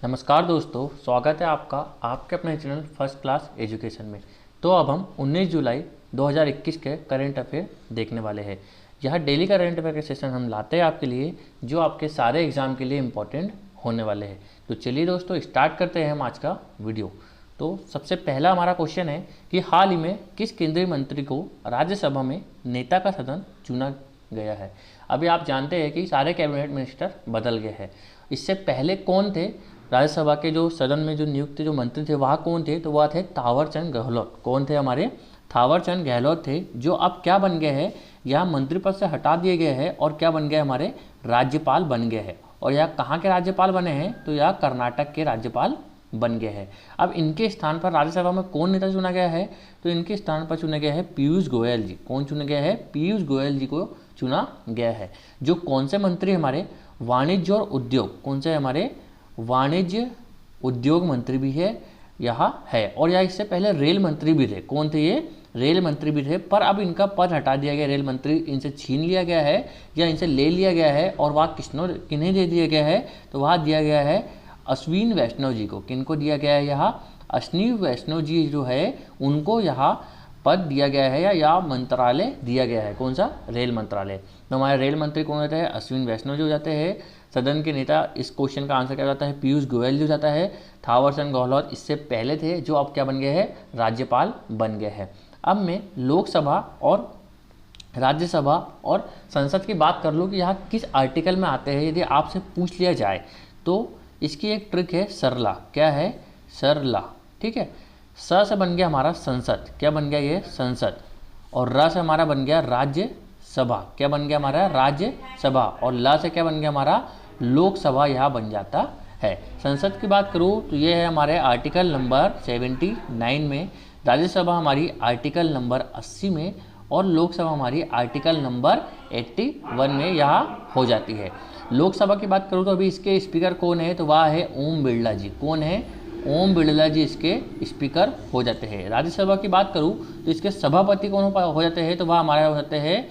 नमस्कार दोस्तों, स्वागत है आपका आपके अपने चैनल फर्स्ट क्लास एजुकेशन में। तो अब हम 19 जुलाई 2021 के करंट अफेयर देखने वाले हैं। यह डेली करंट अफेयर के सेशन हम लाते हैं आपके लिए, जो आपके सारे एग्जाम के लिए इम्पोर्टेंट होने वाले हैं। तो चलिए दोस्तों, स्टार्ट करते हैं हम आज का वीडियो। तो सबसे पहला हमारा क्वेश्चन है कि हाल ही में किस केंद्रीय मंत्री को राज्यसभा में नेता का सदन चुना गया है। अभी आप जानते हैं कि सारे कैबिनेट मिनिस्टर बदल गए हैं। इससे पहले कौन थे राज्यसभा के जो सदन में जो नियुक्त जो मंत्री थे वह कौन थे? तो वह थे थावरचंद गहलोत। कौन थे? हमारे थावरचंद गहलोत थे, जो अब क्या बन गए हैं, यह मंत्री पद से हटा दिए गए हैं और क्या बन गए, हमारे राज्यपाल बन गए हैं। और यह कहाँ के राज्यपाल बने हैं? तो यह कर्नाटक के राज्यपाल बन गए हैं। अब इनके स्थान पर राज्यसभा में कौन नेता चुना गया है? तो इनके स्थान पर चुने गए हैं पीयूष गोयल जी। कौन चुने गए हैं? पीयूष गोयल जी को चुना गया है। जो कौन से मंत्री? हमारे वाणिज्य और उद्योग। कौन से? हमारे वाणिज्य उद्योग मंत्री भी है यहाँ है। और यह इससे पहले रेल मंत्री भी थे। कौन थे ये? रेल मंत्री भी थे, पर अब इनका पद हटा दिया गया। रेल मंत्री इनसे छीन लिया गया है या इनसे ले लिया गया है, और वह किन्हें दे दिया गया है? तो वह दिया गया है अश्विन वैष्णव जी को। किनको दिया गया है? यहाँ अश्विनी वैष्णव जी जो है उनको यहाँ पद दिया गया है या यह मंत्रालय दिया गया है। कौन सा? रेल मंत्रालय। तो हमारे रेल मंत्री कौन होते हैं? अश्विन वैष्णव जी हो जाते हैं। सदन के नेता, इस क्वेश्चन का आंसर क्या जाता है? पीयूष गोयल जी हो जाता है। थावरचंद गहलोत इससे पहले थे, जो अब क्या बन गए हैं? राज्यपाल बन गए हैं। अब मैं लोकसभा और राज्यसभा और संसद की बात कर लूँ कि यहाँ किस आर्टिकल में आते हैं। यदि आपसे पूछ लिया जाए तो इसकी एक ट्रिक है, सरला। क्या है? सरला। ठीक है। स से बन गया हमारा संसद। क्या बन गया ये? संसद। और र से हमारा बन गया राज्यसभा। क्या बन गया हमारा? राज्यसभा। और ल से क्या बन गया हमारा? लोकसभा यहाँ बन जाता है। संसद की बात करूँ तो ये है हमारे आर्टिकल नंबर 79 में, राज्यसभा हमारी आर्टिकल नंबर 80 में, और लोकसभा हमारी आर्टिकल नंबर 81 में यहाँ हो जाती है। लोकसभा की बात करूँ तो अभी इसके स्पीकर कौन है? तो वह है ओम बिरला जी। कौन है? ओम बिरला जी इसके स्पीकर हो जाते हैं। राज्यसभा की बात करूँ तो इसके सभापति कौन हो जाते हैं? तो वह हमारे हो जाते हैं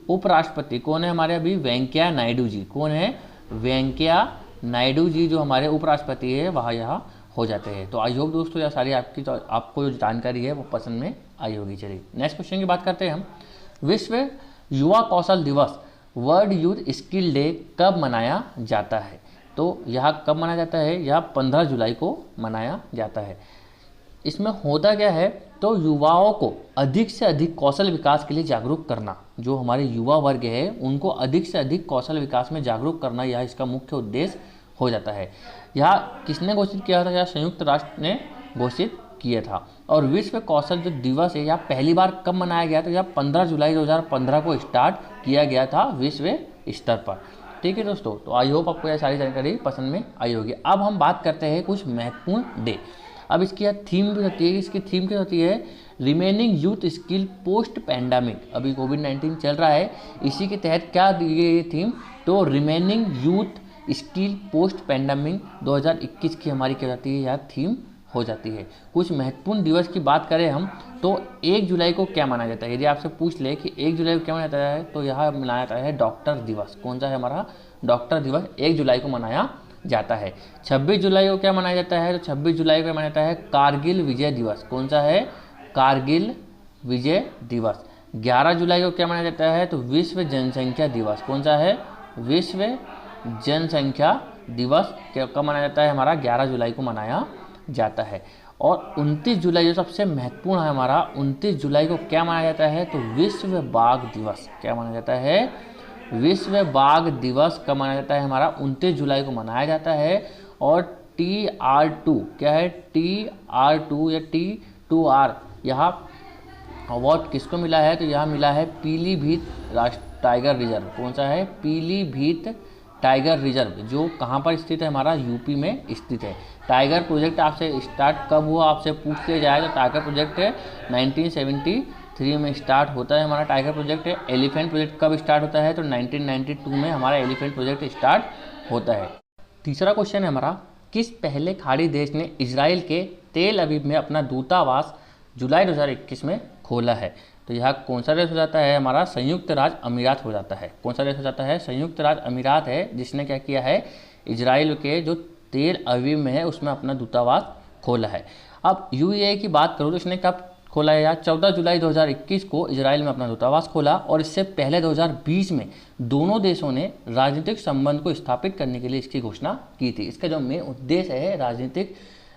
उपराष्ट्रपति। कौन है हमारे? अभी वेंकैया नायडू जी। कौन है? वेंकैया नायडू जी जो हमारे उपराष्ट्रपति है वह यहाँ हो जाते हैं। तो आई होप दोस्तों यह सारी आपको जो जानकारी है वो पसंद में आई होगी। चलिए नेक्स्ट क्वेश्चन की बात करते हैं हम। विश्व युवा कौशल दिवस, वर्ल्ड यूथ स्किल डे कब मनाया जाता है? तो यह कब मनाया जाता है? यह 15 जुलाई को मनाया जाता है। इसमें होता क्या है? तो युवाओं को अधिक से अधिक कौशल विकास के लिए जागरूक करना। जो हमारे युवा वर्ग है उनको अधिक से अधिक कौशल विकास में जागरूक करना, यह इसका मुख्य उद्देश्य हो जाता है। यह किसने घोषित किया था? यह संयुक्त राष्ट्र ने घोषित किया था। और विश्व कौशल जो दिवस है यह पहली बार कब मनाया गया? तो यह 15 जुलाई 2015 को स्टार्ट किया गया था विश्व स्तर पर। ठीक है दोस्तों, तो आई होप आपको यह सारी जानकारी पसंद में आई होगी। अब हम बात करते हैं कुछ महत्वपूर्ण डे। अब इसकी यह थीम भी होती है। इसकी थीम क्या होती है? Remaining youth skill post pandemic. अभी कोविड-19 चल रहा है, इसी के तहत क्या दी गई ये थीम? तो remaining youth skill post pandemic 2021 की हमारी क्या जाती है? यह थीम हो जाती है। कुछ महत्वपूर्ण दिवस की बात करें हम तो 1 जुलाई को क्या मनाया जाता है? यदि आपसे पूछ ले कि 1 जुलाई को क्या मनाया जाता है, तो यह मनाया जाता है डॉक्टर दिवस। कौन सा है हमारा? डॉक्टर दिवस 1 जुलाई को मनाया जाता है। 26 जुलाई को क्या मनाया जाता है? तो 26 जुलाई को मनाया जाता है कारगिल विजय दिवस। कौन सा है? कारगिल विजय दिवस। 11 जुलाई को क्या मनाया जाता है? तो विश्व जनसंख्या दिवस। कौन सा है? विश्व जनसंख्या दिवस कब मनाया जाता है? हमारा 11 जुलाई को मनाया जाता है। और 29 जुलाई जो सबसे महत्वपूर्ण है हमारा, 29 जुलाई को क्या मनाया जाता है? तो विश्व बाघ दिवस। क्या मनाया जाता है? विश्व बाघ दिवस कब मनाया जाता है? हमारा 29 जुलाई को मनाया जाता है। और TR2 क्या है? TR2 या T2R यहाँ अवार्ड किसको मिला है? तो यहाँ मिला है पीलीभीत टाइगर रिजर्व। कौन सा है? पीलीभीत टाइगर रिजर्व, जो कहाँ पर स्थित है? हमारा यूपी में स्थित है। टाइगर प्रोजेक्ट आपसे स्टार्ट कब हुआ? आपसे पूछ लिया जाए तो टाइगर प्रोजेक्ट 1973 में स्टार्ट होता है हमारा टाइगर प्रोजेक्ट। एलिफेंट प्रोजेक्ट कब स्टार्ट होता है? तो 1992 में हमारा एलिफेंट प्रोजेक्ट स्टार्ट होता है। तीसरा क्वेश्चन है हमारा, किस पहले खाड़ी देश ने इजराइल के तेल अवीव में अपना दूतावास जुलाई 2021 में खोला है? तो यह कौन सा देश हो जाता है? हमारा संयुक्त राज्य अमीरात हो जाता है। कौन सा देश हो जाता है? संयुक्त राज्य अमीरात है जिसने क्या किया है? इजराइल के जो तेल अवीव में है उसमें अपना दूतावास खोला है। अब यूएई की बात करूँ तो इसने कब खोला है यार, 14 जुलाई 2021 को इजराइल में अपना दूतावास खोला। और इससे पहले 2020 में दोनों देशों ने राजनीतिक संबंध को स्थापित करने के लिए इसकी घोषणा की थी। इसका जो मेन उद्देश्य है, राजनीतिक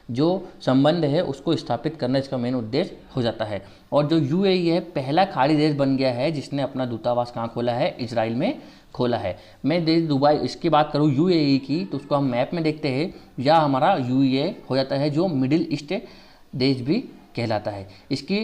जो संबंध है उसको स्थापित करना इसका मेन उद्देश्य हो जाता है। और जो यूएई है पहला खाड़ी देश बन गया है जिसने अपना दूतावास कहाँ खोला है, इजराइल में खोला है। मैं देश दुबई इसकी बात करूँ यूएई की तो उसको हम मैप में देखते हैं, या हमारा यूएई हो जाता है जो मिडिल ईस्ट देश भी कहलाता है। इसकी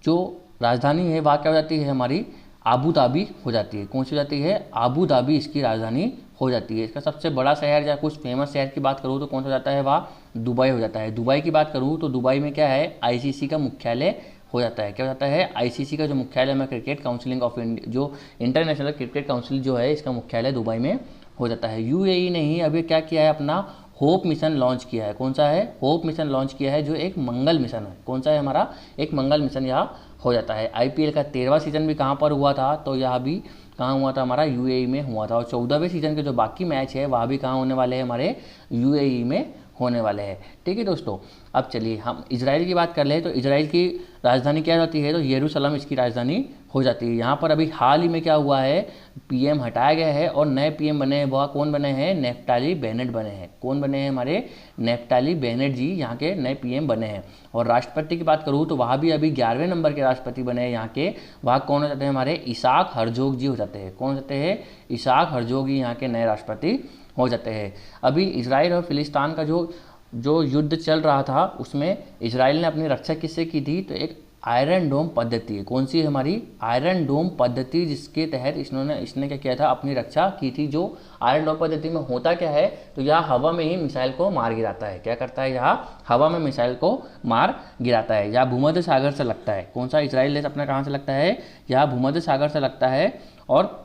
जो राजधानी है वह क्या हो जाती है, हमारी आबू धाबी हो जाती है। कौन सी हो जाती है, आबू धाबी इसकी राजधानी हो जाती है। इसका सबसे बड़ा शहर या कुछ फेमस शहर की बात करूँ तो कौन सा हो जाता है, वह दुबई हो जाता है। दुबई की बात करूँ तो दुबई में क्या है, आईसीसी का मुख्यालय हो जाता है। क्या हो जाता है, आईसीसी का जो मुख्यालय में क्रिकेट काउंसिलिंग ऑफ इंडिया, जो इंटरनेशनल क्रिकेट काउंसिल जो है, इसका मुख्यालय दुबई में हो जाता है। यूएई ने ही अभी क्या किया है, अपना होप मिशन लॉन्च किया है। कौन सा है, होप मिशन लॉन्च किया है जो एक मंगल मिशन है। कौन सा है, हमारा एक मंगल मिशन यहाँ हो जाता है। आईपीएल का 13वां सीजन भी कहाँ पर हुआ था, तो यह भी कहाँ हुआ था, हमारा यूएई में हुआ था। और 14वें सीजन के जो बाकी मैच है वह भी कहाँ होने वाले हैं, हमारे यूएई में होने वाले हैं। ठीक है दोस्तों, अब चलिए हम इजराइल की बात कर ले। तो इजराइल की राजधानी क्या होती है, तो यरूशलेम इसकी राजधानी हो जाती है। यहाँ पर अभी हाल ही में क्या हुआ है, पीएम हटाया गया है और नए पीएम बने हैं। वह कौन बने हैं, नेफ्ताली बेनेट बने हैं। कौन बने हैं, हमारे नेफ्ताली बेनेट जी यहाँ के नए पीएम बने हैं। और राष्ट्रपति की बात करूँ तो वहाँ भी अभी 11वें नंबर के राष्ट्रपति बने हैं यहाँ के। वहाँ कौन हो जाते हैं, हमारे इसाक हरजोग जी हो जाते हैं। कौन होते हैं, इसाक हरजोग जी यहाँ के नए राष्ट्रपति हो जाते हैं। अभी इजराइल और फिलिस्तीन का जो युद्ध चल रहा था उसमें इजराइल ने अपनी रक्षा किससे की थी, तो एक आयरन डोम पद्धति है। कौन सी है, हमारी आयरन डोम पद्धति, जिसके तहत इसने क्या किया था, अपनी रक्षा की थी। जो आयरन डोम पद्धति में होता क्या है, तो यह हवा में ही मिसाइल को मार गिराता है। क्या करता है, यह हवा में मिसाइल को मार गिराता है। यह भूमध्य सागर से लगता है। कौन सा, इजराइल देश अपना कहाँ से लगता है, यह भूमध्य सागर से लगता है और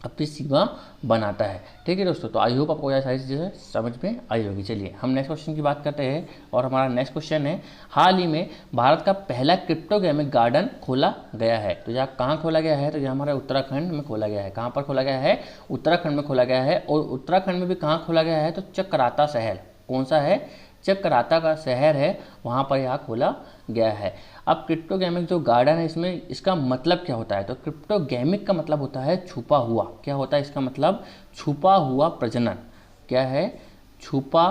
अपनी सीमा बनाता है। ठीक है दोस्तों, तो आई होप आपको यह सारी चीज़ें समझ में आई होगी। चलिए हम नेक्स्ट क्वेश्चन की बात करते हैं। और हमारा नेक्स्ट क्वेश्चन है, हाल ही में भारत का पहला क्रिप्टोगेमिक गार्डन खोला गया है। तो यह कहाँ खोला गया है, तो यह हमारे उत्तराखंड में खोला गया है। कहाँ पर खोला गया है, उत्तराखंड में खोला गया है। और उत्तराखंड में भी कहाँ खोला गया है, तो चक्राता शहर। कौन सा है, चक्राता का शहर है, वहाँ पर यह खोला गया है। अब क्रिप्टोगेमिक जो गार्डन है इसमें इसका मतलब क्या होता है, तो क्रिप्टोगेमिक का मतलब होता है छुपा हुआ। क्या होता है इसका मतलब, छुपा हुआ प्रजनन। क्या है, छुपा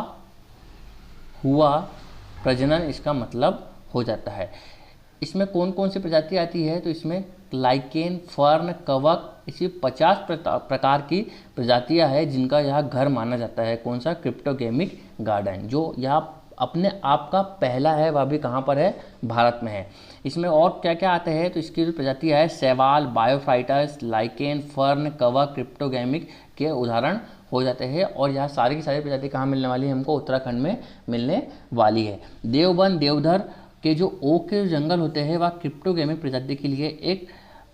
हुआ प्रजनन इसका मतलब हो जाता है। इसमें कौन कौन सी प्रजाति आती है, तो इसमें लाइकेन, फर्न, कवक, इसी 50 प्रकार की प्रजातियां हैं जिनका यह घर माना जाता है। कौन सा, क्रिप्टोगेमिक गार्डन, जो यह अपने आप का पहला है, वह भी कहाँ पर है, भारत में है। इसमें और क्या क्या आते हैं, तो इसकी जो प्रजातियाँ है, शैवाल, बायोफाइटर्स, लाइकेन, फर्न, कवक, क्रिप्टोगेमिक के उदाहरण हो जाते हैं। और यह सारी की सारी प्रजाति कहाँ मिलने वाली है, हमको उत्तराखंड में मिलने वाली है। देवबन, देवधर के जो ओक के जंगल होते हैं वह क्रिप्टोगेमिक प्रजाति के लिए एक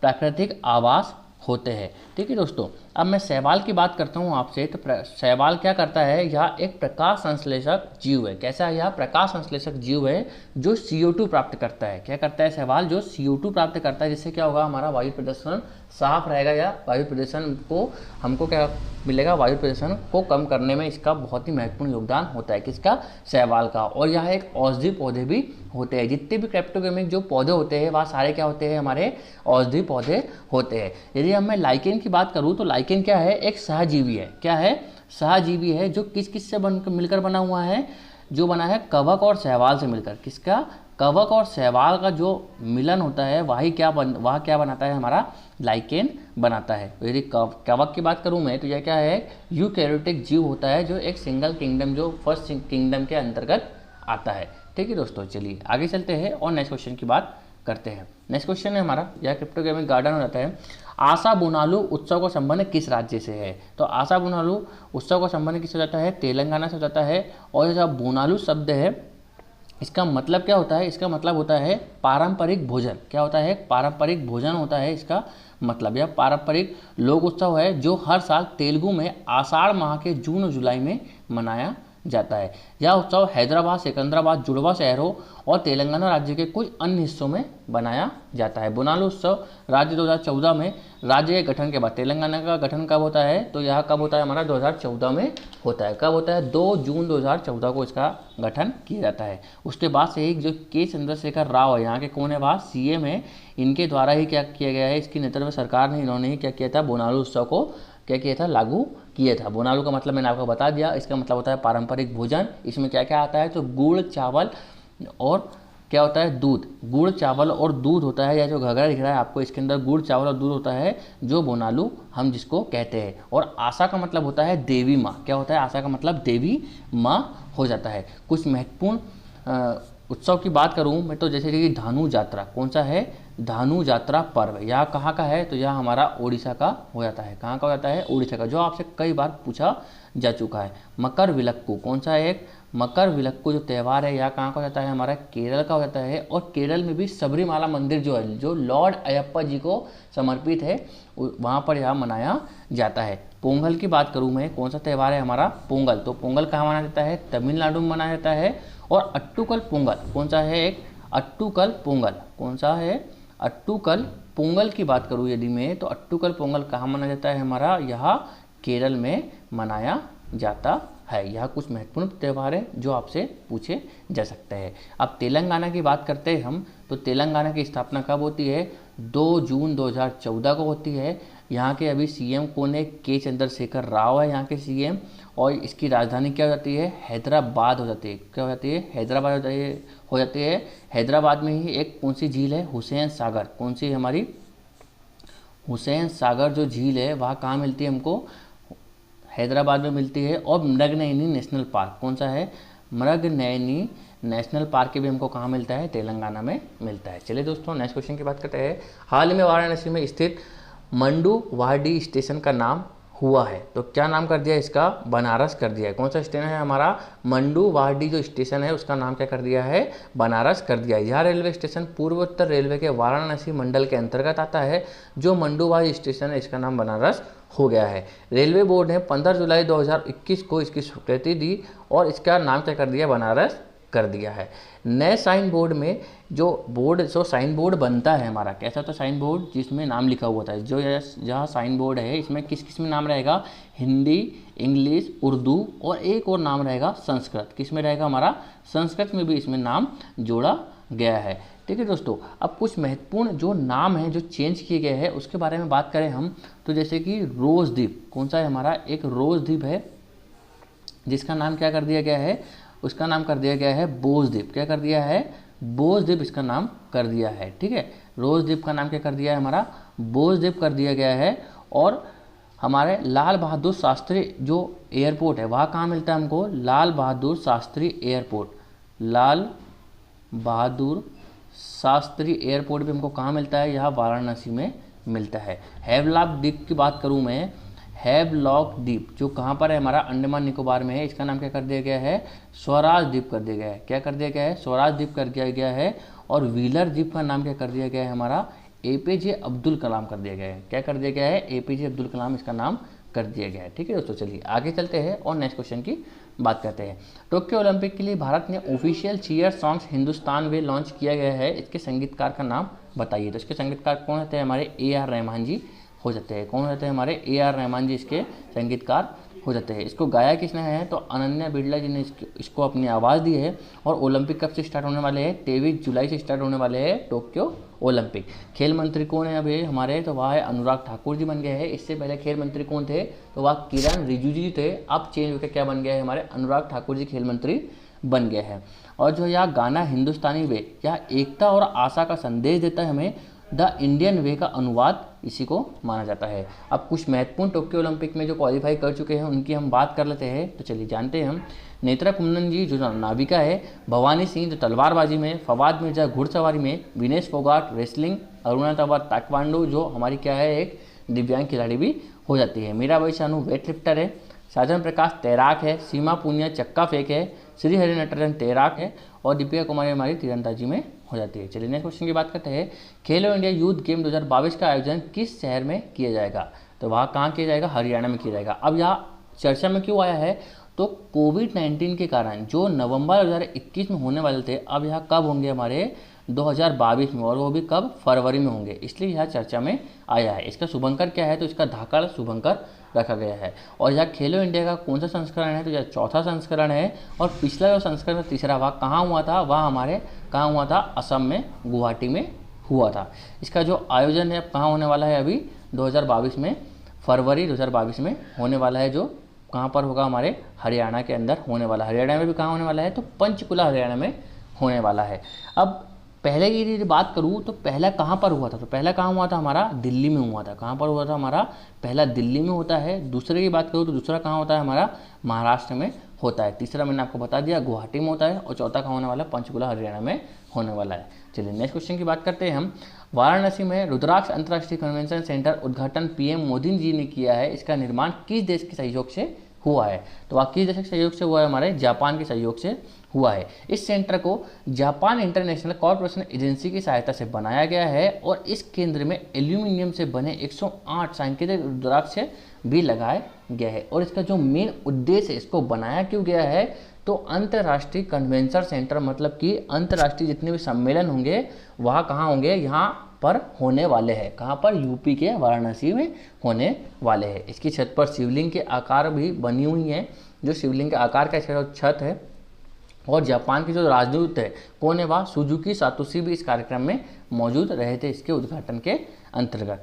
प्राकृतिक आवास होते हैं। ठीक है दोस्तों, अब मैं शैवाल की बात करता हूँ आपसे। तो शैवाल क्या करता है, यह एक प्रकाश संश्लेषक जीव है। कैसा है, यह प्रकाश संश्लेषक जीव है जो CO2 प्राप्त करता है। क्या करता है शैवाल, जो CO2 प्राप्त करता है, जिससे क्या होगा, हमारा वायु प्रदूषण साफ रहेगा, या वायु प्रदूषण को हमको क्या मिलेगा, वायु प्रदूषण को कम करने में इसका बहुत ही महत्वपूर्ण योगदान होता है। किसका, शैवाल का। और यह एक औषधि पौधे भी होते हैं। जितने भी क्रिप्टोगेमिक जो पौधे होते हैं वह सारे क्या होते हैं, हमारे औषधि पौधे होते हैं। यदि हम मैं लाइकेन की बात करूँ तो लाइकेन क्या है, एक सहजीवी है। क्या है, सहजीवी है, जो किस किस से मिलकर बना हुआ है, जो बना है कवक और शैवाल से मिलकर। किसका, कवक और शैवाल का जो मिलन होता है वह क्या बनाता है, हमारा लाइकेन बनाता है। यदि कवक की बात करूं मैं तो यह क्या है, यूकैरियोटिक जीव होता है, जो एक सिंगल किंगडम, जो फर्स्ट किंगडम के अंतर्गत आता है। ठीक है दोस्तों, चलिए आगे चलते हैं और नेक्स्ट क्वेश्चन की बात करते हैं। नेक्स्ट क्वेश्चन है हमारा, यह क्रिप्टोगेमिक गार्डन हो जाता है। आशा बुनालू उत्सव का संबंध किस राज्य से है, तो आशा बुनालू उत्सव का संबंध किससे हो जाता है, तेलंगाना से हो जाता है। और जो बुनालू शब्द है इसका मतलब क्या होता है, इसका मतलब होता है पारंपरिक भोजन। क्या होता है, पारंपरिक भोजन होता है इसका मतलब। यह पारंपरिक लोक उत्सव है जो हर साल तेलुगु में आषाढ़ माह के जून और जुलाई में मनाया जाता है। यह उत्सव हैदराबाद, सिकंदराबाद जुड़वा शहरों और तेलंगाना राज्य के कुछ अन्य हिस्सों में बनाया जाता है। बोनालू उत्सव राज्य 2014 में राज्य के गठन के बाद, तेलंगाना का गठन कब होता है तो यह कब होता है हमारा 2014 में होता है। कब होता है 2 जून 2014 को इसका गठन किया जाता है। उसके बाद से ही जो के चंद्रशेखर राव है, यहाँ के कौन है वहाँ सीएम है, इनके द्वारा ही क्या किया गया है, इसकी नेतृत्व सरकार ने इन्होंने ही क्या किया था, बोनालू उत्सव को क्या किया था, लागू किया था। बोनालू का मतलब मैंने आपको बता दिया, इसका मतलब होता है पारंपरिक भोजन। इसमें क्या क्या आता है तो गुड़ चावल और क्या होता है दूध, गुड़ चावल और दूध होता है। या जो घघरा दिख रहा है आपको, इसके अंदर गुड़ चावल और दूध होता है, जो बोनालू हम जिसको कहते हैं। और आशा का मतलब होता है देवी माँ, क्या होता है आशा का मतलब देवी माँ हो जाता है। कुछ महत्वपूर्ण उत्सव की बात करूं मैं तो जैसे कि धानु यात्रा, कौन सा है धानु यात्रा पर्व, यह कहाँ का है तो यह हमारा ओडिशा का हो जाता है। कहाँ का हो जाता है ओडिशा का, जो आपसे कई बार पूछा जा चुका है। मकर विलक्कू, कौन सा है एक मकर विलक्कू जो त्यौहार है यह कहाँ का हो जाता है हमारा केरल का हो जाता है। और केरल में भी सबरीमाला मंदिर जो है, जो लॉर्ड अयप्पा जी को समर्पित है, वहाँ पर यह मनाया जाता है। पोंगल की बात करूँ मैं, कौन सा त्यौहार है हमारा पोंगल, तो पोंगल कहाँ मनाया जाता है तमिलनाडु में मनाया जाता है। और अट्टूकल पोंगल, कौन सा है एक अट्टूकल पोंगल, कौन सा है अट्टूकल पोंगल की बात करूँ यदि मैं, तो अट्टूकल पोंगल कहाँ मनाया जाता है हमारा, यह केरल में मनाया जाता है। यह कुछ महत्वपूर्ण त्यौहार है जो आपसे पूछे जा सकते हैं। अब तेलंगाना की बात करते हैं हम, तो तेलंगाना की स्थापना कब होती है 2 जून 2014 को होती है। यहाँ के अभी सीएम कौन है, के चंद्रशेखर राव है यहाँ के सीएम। और इसकी राजधानी क्या हो जाती है हैदराबाद हो जाती है, क्या हो जाती है हैदराबाद हो जाती है। हैदराबाद में ही एक कौन सी झील है हुसैन सागर, कौन सी हमारी हुसैन सागर जो झील है वहाँ कहाँ मिलती है हमको हैदराबाद में मिलती है। और मृगनयनी नेशनल पार्क, कौन सा है मृगनयनी नेशनल पार्क भी हमको कहाँ मिलता है तेलंगाना में मिलता है। चलिए दोस्तों नेक्स्ट क्वेश्चन की बात करते हैं। हाल ही में वाराणसी में स्थित मंडू वाडी स्टेशन का नाम हुआ है, तो क्या नाम कर दिया इसका बनारस कर दिया है। कौन सा स्टेशन है हमारा मंडू वाडी जो स्टेशन है उसका नाम क्या कर दिया है बनारस कर दिया है। यह रेलवे स्टेशन पूर्वोत्तर रेलवे के वाराणसी मंडल के अंतर्गत आता है। जो मंडू वाडी स्टेशन है इसका नाम बनारस हो गया है। रेलवे बोर्ड ने 15 जुलाई 2021 को इसकी स्वीकृति दी और इसका नाम क्या कर दिया बनारस कर दिया है। नए साइन बोर्ड में जो साइन बोर्ड बनता है हमारा कैसा तो साइन बोर्ड जिसमें नाम लिखा हुआ था, जो जहाँ साइन बोर्ड है इसमें किस किस में नाम रहेगा हिंदी, इंग्लिश, उर्दू और एक और नाम रहेगा संस्कृत। किस में रहेगा हमारा संस्कृत में भी इसमें नाम जोड़ा गया है। ठीक है दोस्तों, अब कुछ महत्वपूर्ण जो नाम है जो चेंज किए गए हैं उसके बारे में बात करें हम, तो जैसे कि रोजद्वीप, कौन सा है हमारा एक रोजद्वीप है जिसका नाम क्या कर दिया गया है, उसका नाम कर दिया गया है बोझद्वीप। क्या कर दिया है बोझद्वीप इसका नाम कर दिया है। ठीक है, रोजद्वीप का नाम क्या कर दिया है हमारा बोझद्वीप कर दिया गया है। और हमारे लाल बहादुर शास्त्री जो एयरपोर्ट है वहाँ कहाँ मिलता है हमको लाल बहादुर शास्त्री एयरपोर्ट, लाल बहादुर शास्त्री एयरपोर्ट भी हमको कहाँ मिलता है यहाँ वाराणसी में मिलता है। हैवलॉक द्वीप की बात करूँ मैं, हैवलॉक द्वीप जो कहाँ पर है हमारा अंडमान निकोबार में है, इसका नाम क्या कर दिया गया है स्वराज द्वीप कर दिया गया है। क्या कर दिया गया है स्वराज द्वीप कर दिया गया है। और व्हीलर द्वीप का नाम क्या कर दिया गया है हमारा एपीजे अब्दुल कलाम कर दिया गया है। क्या कर दिया गया है एपीजे अब्दुल कलाम इसका नाम कर दिया गया है। ठीक है दोस्तों, चलिए आगे चलते हैं और नेक्स्ट क्वेश्चन की बात करते हैं। टोक्यो ओलंपिक के लिए भारत ने ऑफिशियल चीयर सॉन्ग्स हिंदुस्तान वे लॉन्च किया गया है, इसके संगीतकार का नाम बताइए। तो इसके संगीतकार कौन होते हैं हमारे AR रहमान जी हो जाते हैं। कौन होते हैं हमारे AR रहमान जी इसके संगीतकार हो जाते हैं। इसको गाया किसने है तो अनन्या बिरला जी ने इसको अपनी आवाज़ दी है। और ओलंपिक कब से स्टार्ट होने वाले हैं 23 जुलाई से स्टार्ट होने वाले हैं टोक्यो ओलंपिक। खेल मंत्री कौन है अभी हमारे तो वह है अनुराग ठाकुर जी बन गए हैं। इससे पहले खेल मंत्री कौन थे तो वह किरण रिजिजू जी थे। अब चेंज होकर क्या बन गया है हमारे अनुराग ठाकुर जी खेल मंत्री बन गए हैं। और जो यह गाना हिंदुस्तानी वे यह एकता और आशा का संदेश देता है हमें। द इंडियन वे का अनुवाद इसी को माना जाता है। अब कुछ महत्वपूर्ण टोक्यो ओलंपिक में जो क्वालिफाई कर चुके हैं उनकी हम बात कर लेते हैं। तो चलिए जानते हैं हम नेत्रा कुंदन जी जो नाविका है, भवानी सिंह जो तलवारबाजी में, फवाद मिर्जा घुड़सवारी में, विनेश फोगाट रेसलिंग, अरुणा तंवर ताइक्वांडो जो हमारी क्या है एक दिव्यांग खिलाड़ी भी हो जाती है, मीराबाई चानू वेट लिफ्टर है, साजन प्रकाश तैराक है, सीमा पुनिया चक्का फेंक है, श्री हरि नटराजन तैराक है और दीपिका कुमारी हमारी तीरंदाजी में हो जाती है। चलिए नेक्स्ट क्वेश्चन की बात करते हैं। खेलो इंडिया यूथ गेम 2022 का आयोजन किस शहर में किया जाएगा तो वहाँ कहाँ किया जाएगा हरियाणा में किया जाएगा। अब यहाँ चर्चा में क्यों आया है तो कोविड-19 के कारण जो नवंबर 2021 में होने वाले थे, अब यह कब होंगे हमारे 2022 में, और वो भी कब, फरवरी में होंगे, इसलिए यह चर्चा में आया है। इसका शुभंकर क्या है, तो इसका धाकड़ शुभंकर रखा गया है। और यह खेलो इंडिया का कौन सा संस्करण है, तो यह चौथा संस्करण है। और पिछला जो संस्करण का तीसरा भाग कहाँ हुआ था, वह हमारे कहाँ हुआ था, असम में गुवाहाटी में हुआ था। इसका जो आयोजन है अब कहाँ होने वाला है, अभी 2022 में, फरवरी 2022 में होने वाला है, जो कहाँ पर होगा, हमारे हरियाणा के अंदर होने वाला है। हरियाणा में भी कहाँ होने वाला है, तो पंचकुला हरियाणा में होने वाला है। अब पहले की यदि बात करूँ तो पहला कहाँ पर हुआ था, तो पहला कहाँ हुआ था हमारा, दिल्ली में हुआ था। कहाँ पर हुआ था हमारा, पहला दिल्ली में होता है। दूसरे की बात करूँ तो दूसरा कहाँ होता है हमारा, महाराष्ट्र में होता है। तीसरा मैंने आपको बता दिया गुवाहाटी में होता है। और चौथा कहाँ होने वाला है, पंचकुला हरियाणा में होने वाला है। चलिए नेक्स्ट क्वेश्चन की बात करते हैं हम। वाराणसी में रुद्राक्ष अंतर्राष्ट्रीय कन्वेंशन सेंटर उद्घाटन पीएम मोदी जी ने किया है। इसका निर्माण किस देश के सहयोग से हुआ है, तो वह किस देश के सहयोग से हुआ है, हमारे जापान के सहयोग से हुआ है। इस सेंटर को जापान इंटरनेशनल कॉर्पोरेशन एजेंसी की सहायता से बनाया गया है। और इस केंद्र में एल्यूमिनियम से बने 108 सांकेतिक रुद्राक्ष भी लगाए गए हैं। और इसका जो मेन उद्देश्य है, इसको बनाया क्यों गया है, तो अंतर्राष्ट्रीय कन्वेंशन सेंटर, मतलब कि अंतर्राष्ट्रीय जितने भी सम्मेलन होंगे वह कहाँ होंगे, यहाँ पर होने वाले हैं। कहाँ पर, यूपी के वाराणसी में होने वाले हैं। इसकी छत पर शिवलिंग के आकार भी बनी हुई हैं, जो शिवलिंग के आकार का इसका छत है। और जापान के जो राजदूत है कौन है, वह सुजुकी सातोशी भी इस कार्यक्रम में मौजूद रहे थे इसके उद्घाटन के अंतर्गत।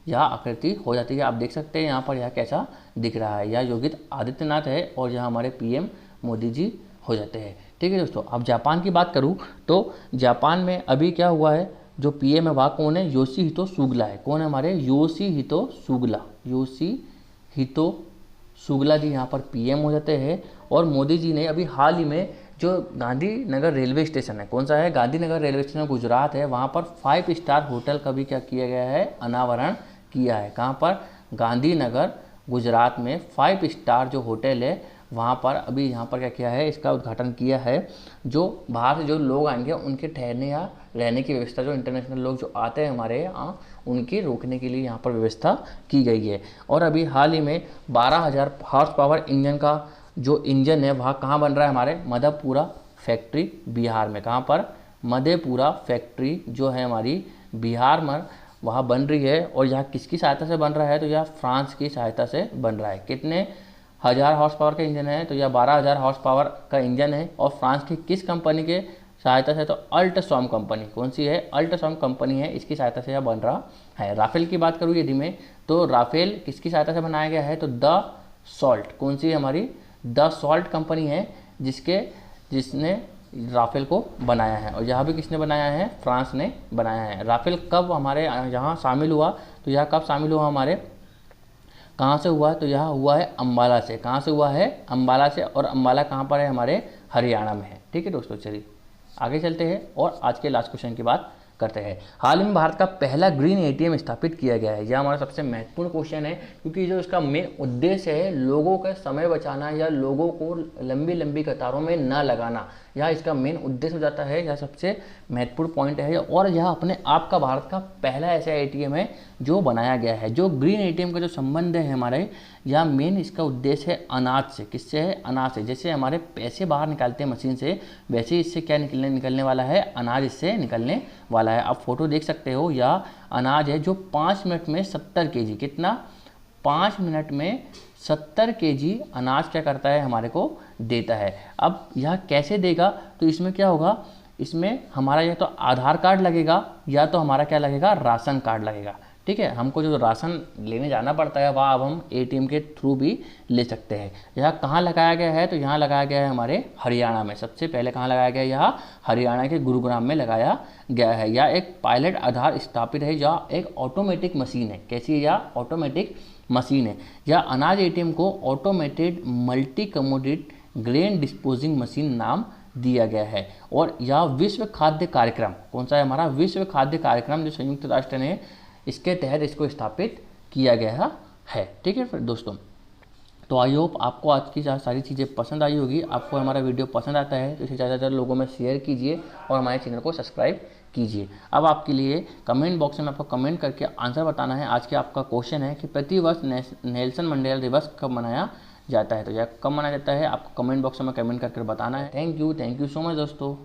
यह आकृति हो जाती है, आप देख सकते हैं यहाँ पर यह कैसा दिख रहा है। यह योगी आदित्यनाथ है और यह हमारे पीएम मोदी जी हो जाते हैं। ठीक है दोस्तों, अब जापान की बात करूँ तो जापान में अभी क्या हुआ है, जो पीएम है वह कौन है, योशिहितो सुगा है। कौन है हमारे, योशिहितो सुगा जी यहाँ पर पीएम हो जाते हैं। और मोदी जी ने अभी हाल ही में जो गांधीनगर रेलवे स्टेशन है, कौन सा है, गांधीनगर रेलवे स्टेशन गुजरात है, वहाँ पर 5 स्टार होटल का भी क्या किया गया है, अनावरण किया है। कहाँ पर, गांधीनगर गुजरात में 5 स्टार जो होटल है वहाँ पर अभी यहाँ पर क्या किया है, इसका उद्घाटन किया है। जो बाहर से जो लोग आएंगे उनके ठहरने या रहने की व्यवस्था, जो इंटरनेशनल लोग जो आते हैं हमारे यहाँ, उनकी रोकने के लिए यहाँ पर व्यवस्था की गई है। और अभी हाल ही में 12,000 हॉर्स पावर इंजन का जो इंजन है वह कहाँ बन रहा है, हमारे मधेपुरा फैक्ट्री बिहार में। कहाँ पर, मधेपुरा फैक्ट्री जो है हमारी बिहार में वहाँ बन रही है। और यह किसकी सहायता से बन रहा है, तो यह फ्रांस की सहायता से बन रहा है। कितने हज़ार हॉर्स पावर का इंजन है, तो यह 12,000 हॉर्स पावर का इंजन है। और फ्रांस की किस कंपनी के सहायता से, तो अल्टसॉम कंपनी, कौन सी है, अल्टसॉम कंपनी है, इसकी सहायता से यह बन रहा है। राफेल की बात करूँ यदि मैं, तो राफेल किसकी सहायता से बनाया गया है, तो द सॉल्ट, कौन सी है हमारी, द सॉल्ट कंपनी है जिसने राफेल को बनाया है। और यह भी किसने बनाया है, फ्रांस ने बनाया है। राफेल कब हमारे यहाँ शामिल हुआ, तो यह कब शामिल हुआ हमारे, कहाँ से हुआ है, तो यह हुआ है अम्बाला से। कहाँ से हुआ है, अम्बाला से। और अम्बाला कहाँ पर है, हमारे हरियाणा में है। ठीक है दोस्तों, चलिए आगे चलते हैं और आज के लास्ट क्वेश्चन की बात करते हैं। हाल ही में भारत का पहला ग्रीन एटीएम स्थापित किया गया है। यह हमारा सबसे महत्वपूर्ण क्वेश्चन है, क्योंकि जो इसका मेन उद्देश्य है लोगों का समय बचाना या लोगों को लंबी लंबी कतारों में न लगाना, यह इसका मेन उद्देश्य हो जाता है। यह सबसे महत्वपूर्ण पॉइंट है। और यह अपने आप का भारत का पहला ऐसा एटीएम है जो बनाया गया है। जो ग्रीन एटीएम का जो संबंध है हमारे, यह मेन इसका उद्देश्य है अनाज से। किससे है, अनाज से। जैसे हमारे पैसे बाहर निकालते हैं मशीन से, वैसे इससे क्या निकलने वाला है, अनाज इससे निकलने वाला है। आप फोटो देख सकते हो, यह अनाज है जो 5 मिनट में 70 kg, कितना, 5 मिनट में 70 kg अनाज क्या करता है, हमारे को देता है। अब यह कैसे देगा, तो इसमें क्या होगा, इसमें हमारा या तो आधार कार्ड लगेगा या तो हमारा क्या लगेगा, राशन कार्ड लगेगा। ठीक है, हमको जो राशन लेने जाना पड़ता है वह अब हम एटीएम के थ्रू भी ले सकते हैं। यह कहाँ लगाया गया है, तो यहाँ लगाया गया है हमारे हरियाणा में। सबसे पहले कहाँ लगाया गया है, यह हरियाणा के गुरुग्राम में लगाया गया है। यह एक पायलट आधार स्थापित है, यह एक ऑटोमेटिक मशीन है। कैसी है, यह ऑटोमेटिक मशीन है। यह अनाज एटीएम को automated multi commodity grain disposing machine नाम दिया गया है। और यह विश्व खाद्य कार्यक्रम, कौन सा है हमारा, विश्व खाद्य कार्यक्रम, जो संयुक्त राष्ट्र ने इसके तहत इसको स्थापित किया गया है। ठीक है फिर दोस्तों, तो आई होप आपको आज की सारी चीज़ें पसंद आई होगी। आपको हमारा वीडियो पसंद आता है तो इसे ज़्यादा से ज़्यादा लोगों में शेयर कीजिए और हमारे चैनल को सब्सक्राइब कीजिए। अब आपके लिए कमेंट बॉक्स में आपको कमेंट करके आंसर बताना है। आज के आपका क्वेश्चन है कि प्रतिवर्ष नेल्सन मंडेला दिवस कब मनाया जाता है। तो यह कब माना जाता है आपको कमेंट बॉक्स में कमेंट करके बताना है। थैंक यू सो मच दोस्तों।